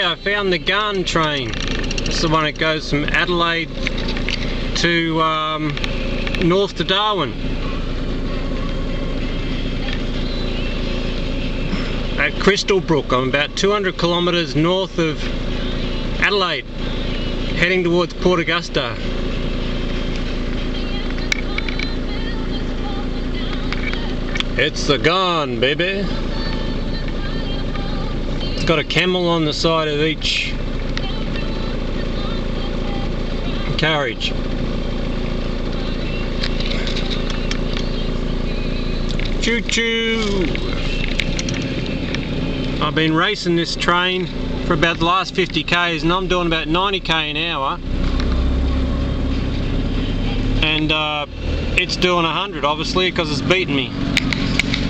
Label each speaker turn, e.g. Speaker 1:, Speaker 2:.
Speaker 1: Okay, I found the Ghan train. This is the one that goes from Adelaide to north to Darwin. At Crystal Brook. I'm about 200 kilometres north of Adelaide, heading towards Port Augusta. It's the Ghan, baby. It's got a camel on the side of each carriage. Choo-choo! I've been racing this train for about the last 50 k's and I'm doing about 90 k an hour, and it's doing 100 obviously because it's beating me.